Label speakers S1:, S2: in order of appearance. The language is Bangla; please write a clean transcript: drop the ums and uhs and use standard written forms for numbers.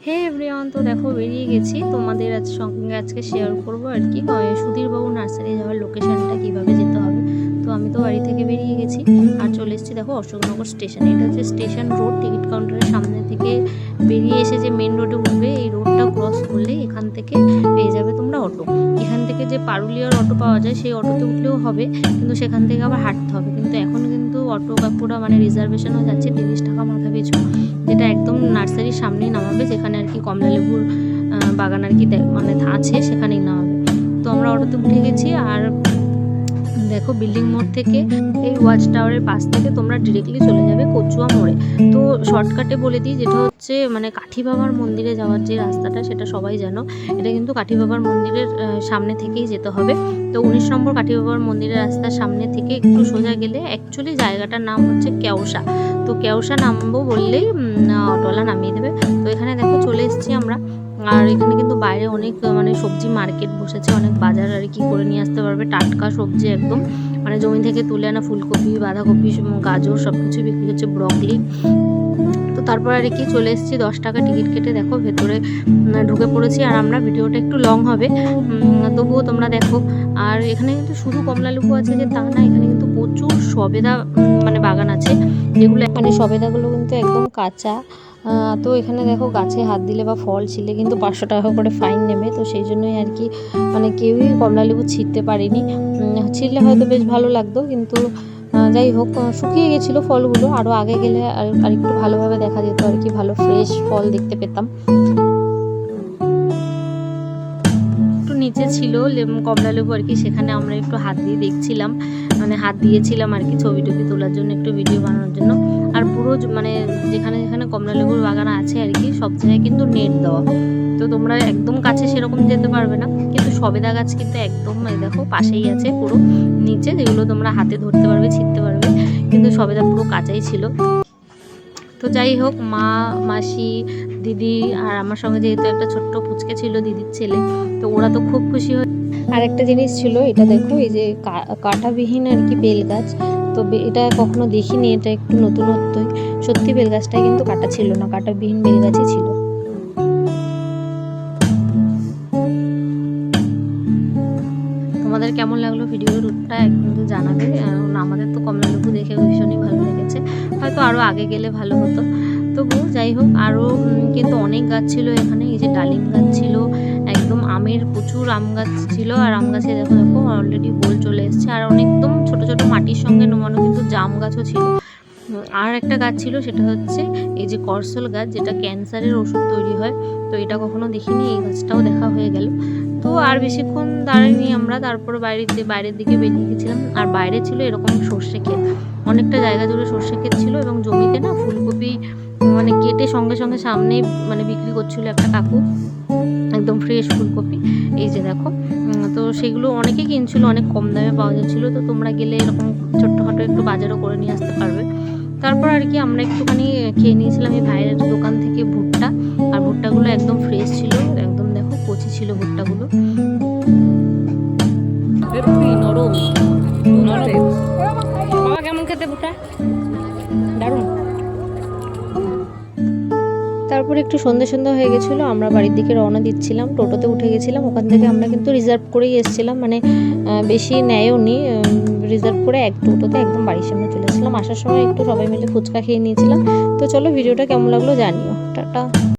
S1: হে এভরিওয়ান, তো দেখো বেরিয়ে গেছি তোমাদের সঙ্গে আজকে শেয়ার করবো আর কি সুধীরবাবু নার্সারি যাওয়ার লোকেশনটা কিভাবে যেতে হবে। তো আমি তো বাড়ি থেকে বেরিয়ে গেছি আর চলে এসেছি দেখো অশোকনগর স্টেশন। এটা হচ্ছে স্টেশন রোড। টিকিট কাউন্টারের সামনে থেকে বেরিয়ে এসে যে মেন রোডে উঠবে, এই রোডটা ক্রস করলেই এখান থেকে পেয়ে যাবে তোমরা অটো। এখান থেকে যে পারুলিয়ার অটো পাওয়া যায় সেই অটোতে উঠলেও হবে, কিন্তু সেখান থেকে আবার হাঁটতে হবে। কিন্তু এখন কিন্তু অটো কাকুরা মানে রিজার্ভেশন হয়ে যাচ্ছে 30 টাকা মাথা পিছু, যেটা একদম নার্সারির সামনেই নামাবে, যেখানে আর কি কমলালেবুর বাগান আর কি মানে আছে, সেখানেই নামাবে। তো আমরা অটোতে উঠে গেছি। আর দেখো বিল্ডিং মোড় থেকে এই ওয়াচ টাওয়ারের পাশ থেকে তোমরা ডিরেক্টলি চলে যাবে কচুয়া মোড়ে। তো শর্টকাটে বলে দিই, যেটা হচ্ছে মানে কাঠি বাবার মন্দিরে যাওয়ার যে রাস্তাটা, সেটা সবাই জানো। এটা কিন্তু কাঠি বাবার মন্দিরের সামনে থেকেই যেতে হবে। তো 19 নম্বর কাঠি বাবার মন্দিরের রাস্তার সামনে থেকে একটু সোজা গেলে অ্যাকচুয়ালি জায়গাটার নাম হচ্ছে কেওসা। তো কেওসা নামবো বললেই অটোওয়ালা নামিয়ে দেবে। তো এখানে দেখো চলে এসেছি আমরা। আর এখানে কিন্তু বাইরে অনেক মানে সবজি মার্কেট বসেছে, অনেক বাজার আর কি করে নিয়ে আসতে পারবে টাটকা সবজি, একদম মানে জমি থেকে তুলে আনা ফুলকপি, বাঁধাকপি, গাজর সব কিছু বিক্রি হচ্ছে, ব্রকলি। তো তারপর আর কি চলে এসেছি 10 টাকা টিকিট কেটে দেখো ভেতরে ঢুকে পড়েছি। আর আমরা ভিডিওটা একটু লং হবে, তবুও তোমরা দেখো। আর এখানে কিন্তু শুধু কমলালেবু আছে যে তা না, এখানে কিন্তু প্রচুর সবেদা মানে বাগান আছে, যেগুলো মানে সবেদাগুলো কিন্তু একদম কাঁচা। তো এখানে দেখো গাছে হাত দিলে বা ফল ছিলে কিন্তু 500 টাকা করে ফাইন নেবে। তো সেই জন্যই আর কি মানে কেউই কমলালেবু ছিঁড়তে পারেনি। ছিঁড়লে হয়তো বেশ ভালো লাগতো, কিন্তু যাই হোক শুকিয়ে গেছিলো ফলগুলো। আরও আগে গেলে আর একটু ভালোভাবে দেখা যেত আর কি, ভালো ফ্রেশ ফল দেখতে পেতাম। একটু নিচে ছিল কমলালেবু আর কি, সেখানে আমরা একটু হাত দিয়ে দেখছিলাম, মানে হাত দিয়েছিলাম আর কি ছবি টবি তোলার জন্য, একটু ভিডিও বানানোর জন্য। আর পুরো মানে যেখানে যেখানে কমলালেবুর বাগান আছে আর কি, সব জায়গায় কিন্তু নেট দেওয়া। তো তোমরা একদম কাছে সেরকম যেতে পারবে না, কিন্তু সবেদা গাছ কিন্তু একদম দেখো পাশেই আছে পুরো নিচে, যেগুলো তোমরা হাতে ধরতে পারবে, ছিঁড়তে পারবে, কিন্তু সবেদা পুরো কাঁচাই ছিল। তো যাই হোক, মা, মাসি, দিদি আর আমার সঙ্গে যেহেতু একটা ছোট্ট পুচকে ছিল দিদির ছেলে, তো ওরা তো খুব খুশি হয়। আর একটা জিনিস ছিল, এটা দেখো এই যে কাঁটাবিহীন আর কি বেল গাছ। তো এটা কখনো দেখিনি, এটা একটু নতুনত্বই। সত্যি বেল গাছটায় কিন্তু কাঁটা ছিল না, কাঁটাবিহীন বেল গাছই ছিল। তোমাদের কেমন লাগলো ভিডিওর রুটটা কিন্তু জানাবে। আমাদের তো কমলালেবু দেখে ভীষণই ভালো লেগেছে, হয়তো আরও আগে গেলে ভালো হতো। তবু যাই হোক, আরও কিন্তু অনেক গাছ ছিল এখানে। এই যে ডালিম গাছ ছিল, একদম আমের প্রচুর আম গাছ ছিল। আর আম গাছে দেখো দেখো অলরেডি বোল চলে এসছে। আর অনেকদম ছোট ছোট মাটির সঙ্গে নোমানো কিন্তু জাম গাছও ছিল। আর একটা গাছ ছিল, সেটা হচ্ছে এই যে করসল গাছ, যেটা ক্যান্সারের ওষুধ তৈরি হয়। তো এটা কখনো দেখিনি, এই গাছটাও দেখা হয়ে গেল। তো আর বেশিক্ষণ দাঁড়াইনি আমরা, তারপর বাইরের দিকে বেরিয়ে গেছিলাম। আর বাইরে ছিল এরকম সর্ষে ক্ষেত, অনেকটা জায়গা জুড়ে সর্ষে ক্ষেত ছিল, এবং জমিতে না ফুলকপি মানে কেটে সঙ্গে সঙ্গে সামনে মানে বিক্রি করছিল একটা কাকু, একদম ফ্রেশ ফুলকপি। এই যে দেখো, তো সেগুলো অনেকেই কিনছিল, অনেক কম দামে পাওয়া যাচ্ছিলো। তো তোমরা গেলে এরকম ছোট্টখাটো একটু বাজারও করে নিয়ে আসতে পারবে। তারপর আর কি আমরা একটুখানি খেয়ে নিয়েছিলাম এই ভাইয়ের দোকান থেকে ভুট্টা। আর ভুট্টাগুলো একদম ফ্রেশ ছিল, একদম দেখো কচি ছিল ভুট্টাগুলো, নরম নরম। বাবা কেমন খেতে ভুট্টা? দারুণ। তারপর একটু সন্ধ্যা হয়ে গেছিলো, আমরা বাড়ির দিকে রওনা দিচ্ছিলাম, টোটোতে উঠে গেছিলাম। ওখান থেকে আমরা কিন্তু রিজার্ভ করেই এসেছিলাম, মানে বেশি নেয়ও নি, রিজার্ভ করে এক টোটোতে একদম বাড়ির সামনে চলে এসেছিলাম। আসার সময় একটু সবাই মিলে ফুচকা খেয়ে নিয়েছিলাম। তো চলো, ভিডিওটা কেমন লাগলো জানিও। টাটা।